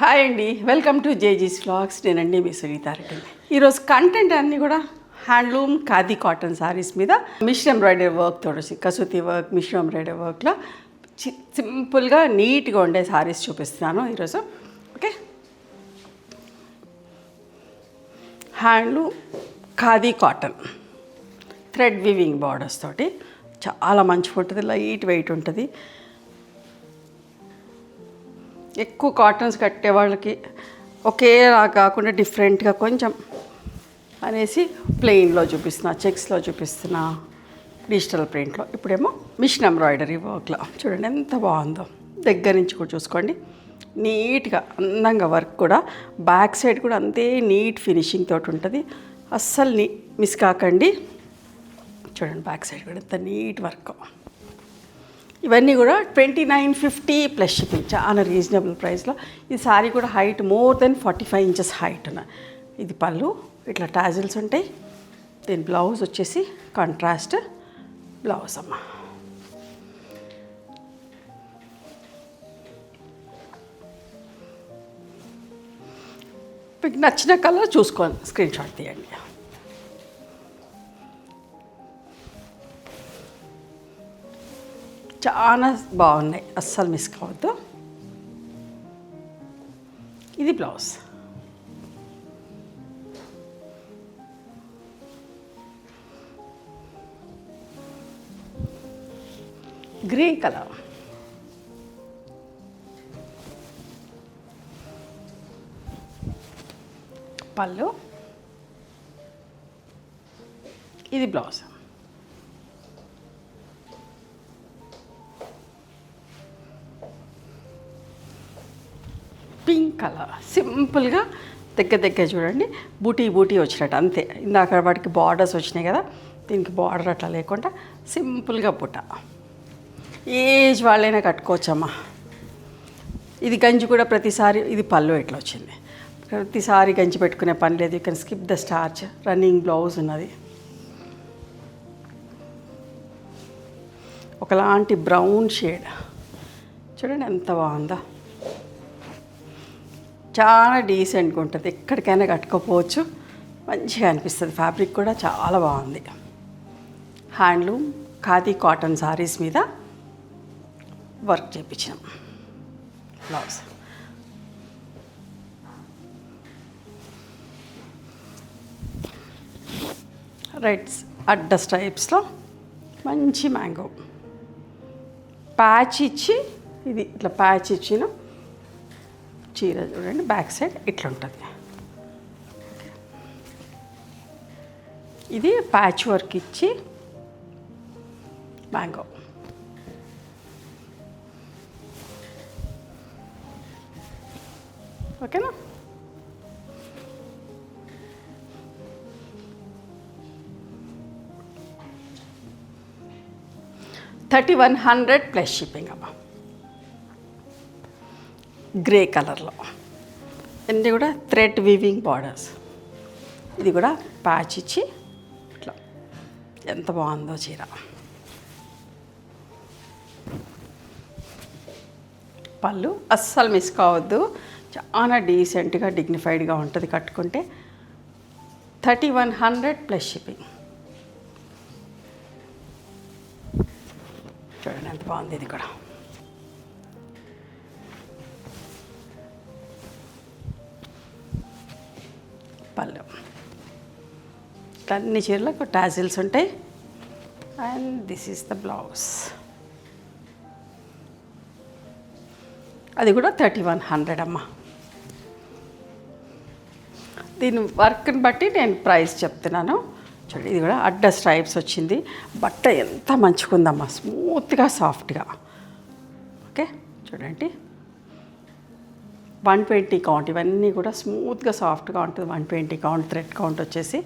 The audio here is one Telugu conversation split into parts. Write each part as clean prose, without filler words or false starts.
హాయ్ అండి, వెల్కమ్ టు జేజీస్ వ్లాగ్స్. నేనండి మీ సునీతారెడ్డి. ఈరోజు కంటెంట్ అన్నీ కూడా హ్యాండ్లూమ్ ఖాదీ కాటన్ శారీస్ మీద మిషన్ ఎంబ్రాయిడరీ వర్క్ తోడొచ్చి కసూతి వర్క్, మిషన్ ఎంబ్రాయిడరీ వర్క్లో సింపుల్గా నీట్గా ఉండే శారీస్ చూపిస్తున్నాను ఈరోజు. Okay, handloom khadi cotton thread weaving borders తోటి చాలా మంచిగా ఉంటుంది, లైట్ వెయిట్ ఉంటుంది. ఎక్కువ కాటన్స్ కట్టే వాళ్ళకి ఒకేలా కాకుండా డిఫరెంట్గా కొంచెం అనేసి ప్లెయిన్లో చూపిస్తున్నా, చెక్స్లో చూపిస్తున్నా, డిజిటల్ ప్రింట్లో. ఇప్పుడేమో మిషన్ ఎంబ్రాయిడరీ వర్క్లో చూడండి ఎంత బాగుందో. దగ్గర నుంచి కూడా చూసుకోండి, నీట్గా అందంగా వర్క్ కూడా. బ్యాక్ సైడ్ కూడా అంతే నీట్ ఫినిషింగ్ తోటి ఉంటుంది. అస్సలు మిస్ కాకండి. చూడండి బ్యాక్ సైడ్ కూడా ఎంత నీట్ వర్క్. ఇవన్నీ కూడా 2950 ప్లస్ షిప్పింగ్, చాలా రీజనబుల్ ప్రైస్లో. ఈ శారీ కూడా height more than 45 inches height ఉన్న. ఇది పళ్ళు, ఇట్లా టాజిల్స్ ఉంటాయి. దీని బ్లౌజ్ వచ్చేసి కాంట్రాస్ట్ బ్లౌజ్ అమ్మ. మీకు నచ్చిన కలర్ చూసుకోండి, స్క్రీన్ షాట్ తీయండి. చాలా బాగున్నాయి, అస్సలు మిస్ కావద్దు. ఇది బ్లౌజ్. Green colour. పళ్ళు, ఇది బ్లౌజ్. Pink colour. సింపుల్గా దగ్గర చూడండి, బూటీ వచ్చినట్టు అంతే. ఇందాక వాటికి బార్డర్స్ వచ్చినాయి కదా, దీనికి బార్డర్ అట్లా లేకుండా సింపుల్గా బుట్ట. ఏజ్ వాళ్ళైనా కట్టుకోవచ్చమ్మా. ఇది గంజి కూడా ప్రతిసారి, ఇది పళ్ళు ఎట్లా వచ్చింది, ప్రతిసారి గంజి పెట్టుకునే పని లేదు. ఇక్కడ skip the starch. Running blouse ఉన్నది. ఒకలాంటి బ్రౌన్ షేడ్ చూడండి ఎంత బాగుందో. చాలా డీసెంట్గా ఉంటుంది, ఎక్కడికైనా కట్టుకోపోవచ్చు, మంచిగా అనిపిస్తుంది. ఫ్యాబ్రిక్ కూడా చాలా బాగుంది. హ్యాండ్లూమ్ ఖాదీ కాటన్ శారీస్ మీద వర్క్ చేయించాం. బ్లౌజ్ రెడ్స్ అడ్డ స్ట్రైప్స్లో మంచి మ్యాంగో ప్యాచ్ ఇచ్చి, ఇది ఇట్లా ప్యాచ్ ఇచ్చిన చీర చూడండి. బ్యాక్ సైడ్ ఇట్లా ఉంటుంది. ఇది ప్యాచ్ వర్క్ ఇచ్చి మ్యాంగో. ఓకేనా? $3100 ప్లస్ షిప్పింగ్ అమ్మా. గ్రే కలర్లో అన్నీ కూడా థ్రెడ్ వీవింగ్ బార్డర్స్. ఇది కూడా ప్యాచ్ ఇచ్చి ఇట్లా ఎంత బాగుందో చీర. పళ్ళు అస్సలు మిస్ కావద్దు, చాలా డీసెంట్గా డిగ్నిఫైడ్గా ఉంటుంది కట్టుకుంటే. 3100 ప్లస్ షిప్పింగ్. చూడండి ఎంత బాగుంది ఇది కూడా. పళ్ళు అన్ని చీరలకు టాజిల్స్ ఉంటాయి. And this is the blouse. అది కూడా 3100 అమ్మ. దీని వర్క్ని బట్టి నేను ప్రైస్ చెప్తున్నాను. చూడండి ఇది కూడా అడ్డ స్ట్రైప్స్ వచ్చింది. బట్ట ఎంత మంచిగుందమ్మా, స్మూత్గా సాఫ్ట్గా. ఓకే చూడండి 120 కౌంట్. ఇవన్నీ కూడా స్మూత్గా సాఫ్ట్గా ఉంటుంది. 120 కౌంట్. థ్రెడ్ కౌంట్ వచ్చేసి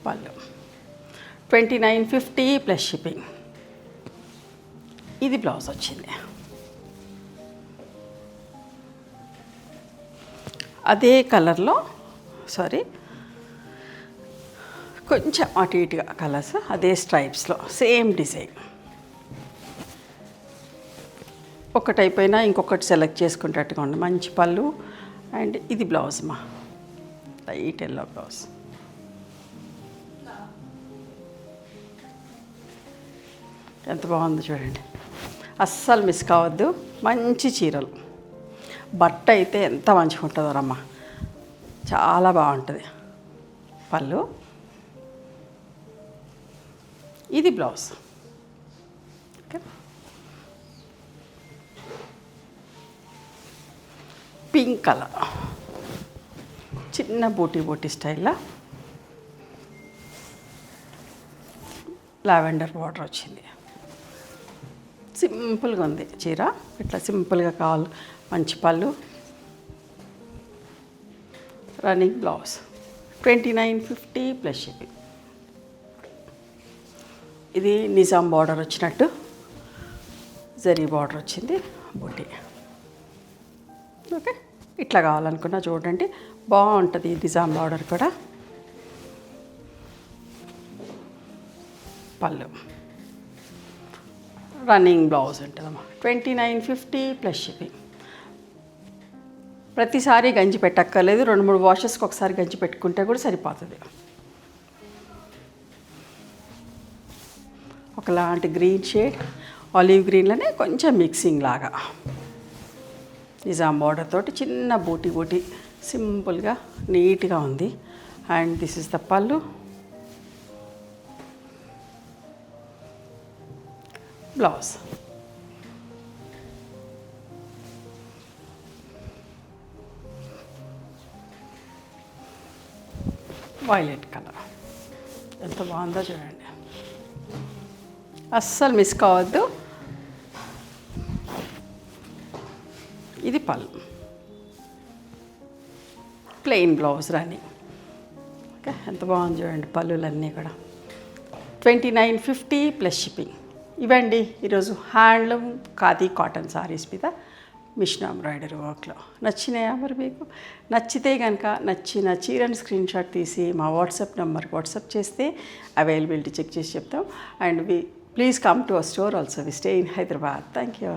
పళ్ళు 2950 ప్లస్ షిప్పింగ్. ఇది బ్లౌజ్ వచ్చింది. అదే కలర్లో, సారీ కొంచెం అటు ఇటుగా కలర్స్, అదే స్ట్రైప్స్లో సేమ్ డిజైన్. ఒకటి అయిపోయినా ఇంకొకటి సెలెక్ట్ చేసుకునేటట్టుగా ఉంది. మంచి పళ్ళు. అండ్ ఇది బ్లౌజ్ మా లైట్ ఎల్లో బ్లౌజ్. ఎంత బాగుందో చూడండి, అస్సలు మిస్ కావద్దు. మంచి చీరలు, బట్ట అయితే ఎంత మంచిగా ఉంటుందో రమ్మ, చాలా బాగుంటుంది. పళ్ళు, ఇది బ్లౌజ్. ఓకే, పింక్ కలర్, చిన్న బూటీ బూటీ స్టైల్లో లావెండర్ బార్డర్ వచ్చింది. సింపుల్గా ఉంది చీర, ఇట్లా సింపుల్గా కావాలి. మంచి పళ్ళు, రన్నింగ్ బ్లౌజ్. 2950 plus shipping. ఇది నిజాం బార్డర్ వచ్చినట్టు జరీ బార్డర్ వచ్చింది, బూటీ. ఓకే, ఇట్లా కావాలనుకున్నా చూడండి, బాగుంటుంది నిజాం బార్డర్ కూడా. పళ్ళు, రన్నింగ్ బ్లౌజ్ ఉంటుందమ్మా. 2950 ప్లస్ షిప్పింగ్. ప్రతిసారి గంజి పెట్టక్కర్లేదు, 2-3 వాషెస్కి ఒకసారి గంజి పెట్టుకుంటే కూడా సరిపోతుంది. ఒకలాంటి గ్రీన్ షేడ్, ఆలివ్ గ్రీన్లోనే కొంచెం మిక్సింగ్ లాగా, నిజాం బార్డర్ తోటి చిన్న బూటీ బూటీ సింపుల్గా నీట్గా ఉంది. అండ్ దిస్ ఇస్ ద పళ్ళు, బ్లౌజ్. వైలెట్ కలర్ ఎంత బాగుందో చూడండి, అస్సలు మిస్ కావద్దు. ఇది పళ్ళు, ప్లెయిన్ బ్లౌజ్ రన్నింగ్. ఓకే, ఎంత బాగుంది చూడండి పళ్ళులన్నీ కూడా. 2950 ప్లస్ షిప్పింగ్. ఇవండి ఈరోజు హ్యాండ్లూమ్ ఖాదీ కాటన్ సారీస్ మీద మిషన్ ఎంబ్రాయిడరీ వర్క్లో. నచ్చినాయా మరి మీకు? నచ్చితే కనుక నచ్చిన చీరని స్క్రీన్ షాట్ తీసి మా వాట్సాప్ నెంబర్కి వాట్సాప్ చేస్తే అవైలబిలిటీ చెక్ చేసి చెప్తాం. And please come to our store also. We stay in Hyderabad. Thank you.